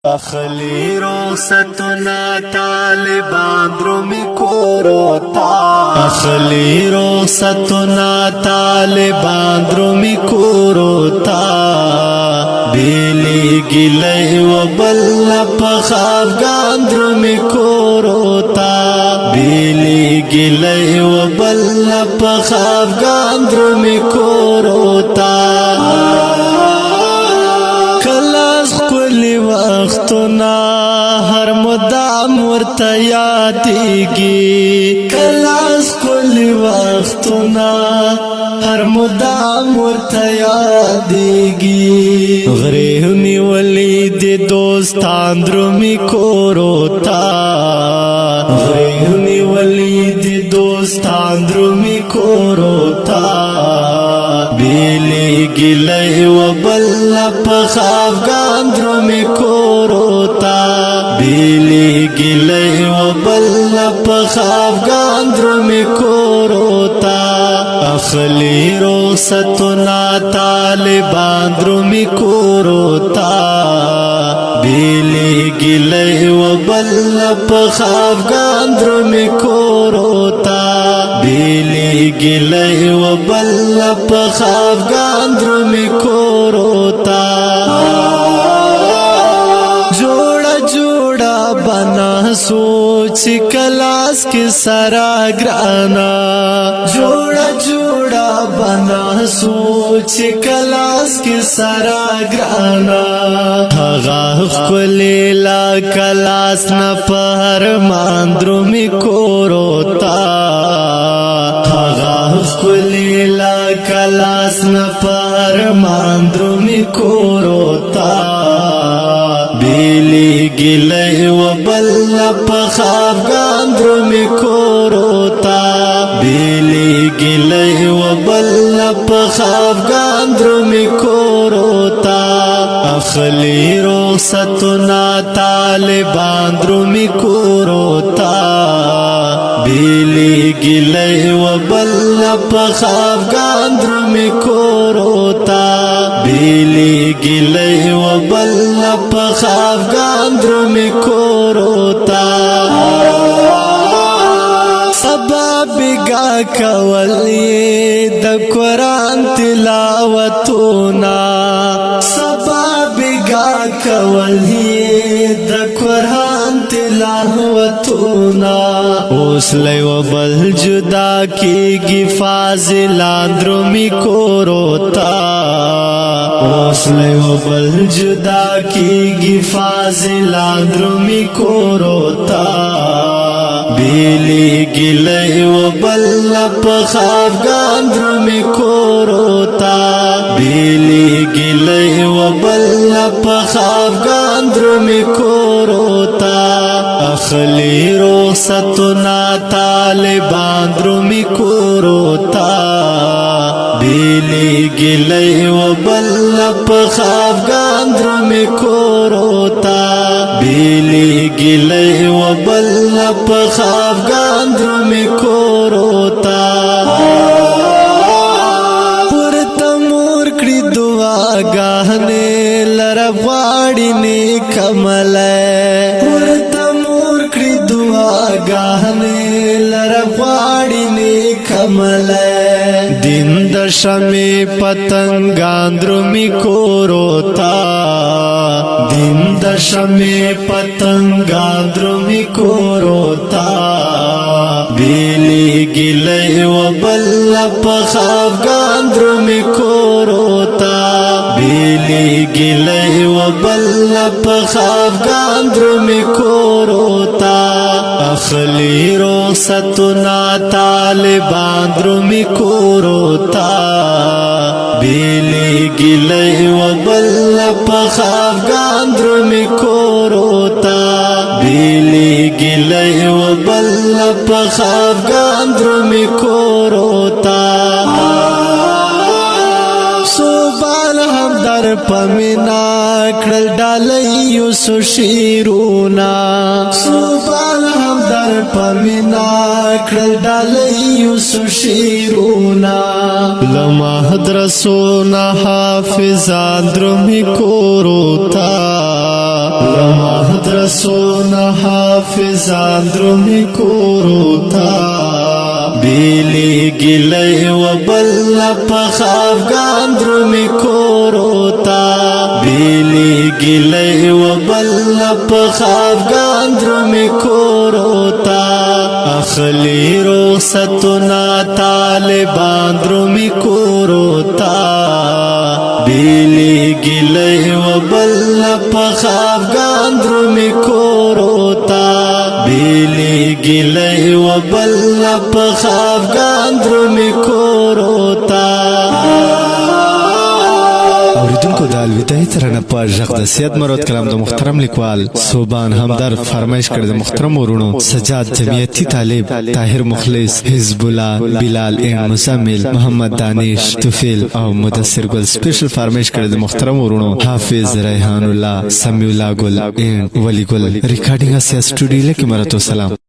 اخلی رخصتنا طالبان درومی کوروتا اخلی رخصتنا طالبان درومی کوروتا بیلی گلی و بل پخ افغان درومی کوروتا بیلی گلی و بل پخ افغان درومی کوروتا وختنا هر مدام ورته یادېږي کلاس کلی وختنا هر مدام ورته یادېږي غرې نیولې د دوستان درومي کوروتا غرې نیولې د دوستان درومي کوروتا بیلی گلی و بل پخ افغان درومی کوروتا بیلی گلی و بل پخ افغان درومی کوروتا اخلی رخصتنا طالبان درومی کوروتا بیلی گلی و بل پخ افغان درومی کوروتا بیلی گلی و بل پخ افغان درومی کوروتا جوڑا جوڑا بنا سوچ کلاس کے سارا گرانا جوڑا جوڑا بنا سوچ کلاس کے سارا گرانا غاخ کلیلا کلاس نا پر ماندرومی کوروتا کلیلا کلاس نا پر ماندرومی کوروتا بیلی گلی و بل پخ افغان درومی کوروتا بیلی گلی و بل پخ افغان درومی کوروتا اخلی رخصتنا طالبان درومی کوروتا بیلی گلی و بل پخ افغان درومی کوروتا بیلی گلی و بل پخ افغان درومی کوروتا سبا بگا کولی د قرآن تلاوتونا سبا بگا کولی د قرآن تلاوتونا اوسلی و بل جدا کیگی فاضلان درومی کوروتا اوسلی و بل جدا کیگی فاضلان درومی کوروتا بیلی گلی و بل پخ افغان درومی کوروتا بیلی گلی و بل پخ افغان درومی کوروتا اخلی رخصتنا طالبان درومی کوروتا بیلی گلی و بل پخ افغان درومی کوروتا بیلی گلی و بل پخ افغان درومی کوروتا پورته مور کړي دعاګانې لره غواړي نیک عمله پورته مور کړي دعاګانې لره غواړي نیک عمله دین د شمع پتنګان درومی کوروتا دین د شمع پتنګان درومی کوروتا بیلی گلی و بل پخ افغان درومی کوروتا بیلی گلی و بل پخ افغان درومی کوروتا اخلی رخصتنا طالبان درومی کوروتا بیلی گلی و بل پخ افغان درومی کوروتا بیلی گلی و بل پخ افغان درومی کوروتا صوبال هم در پمینا کړل ډالۍ یوسو شیرونا صوبال هم در پمینا کړل ډالۍ یوسو شیرونا لمحدرسونا حافظان درومی کوروتا مدرسون حافظان درومی کوروتا بیلی گلی و بل پخ افغان درومی کوروتا بیلی گلی و بل پخ افغان درومی کوروتا اخلی رخصتنا طالبان درومی کوروتا بیلی گلی و بل پخ افغان درومی کوروتا بیلی گلی و بل پخ افغان درومی کوروتا اوریدونکو د الوداعي ترانه په غږ د سید مراد کلام د محترم لیکوال صوبان همدرد فرمایش کړی د محترم ورونو سجاد جمعیتی طالب طاهر مخلص حزب الله بلال این مزمل محمد دانش توفیل او مدثر ګل سپیشل فرمایش کړی د محترم ورونو حافظ ریحان الله سمیع الله ګل این ولی ګل ریکارډینګ اسیا سټوډیو کې مراتو سلام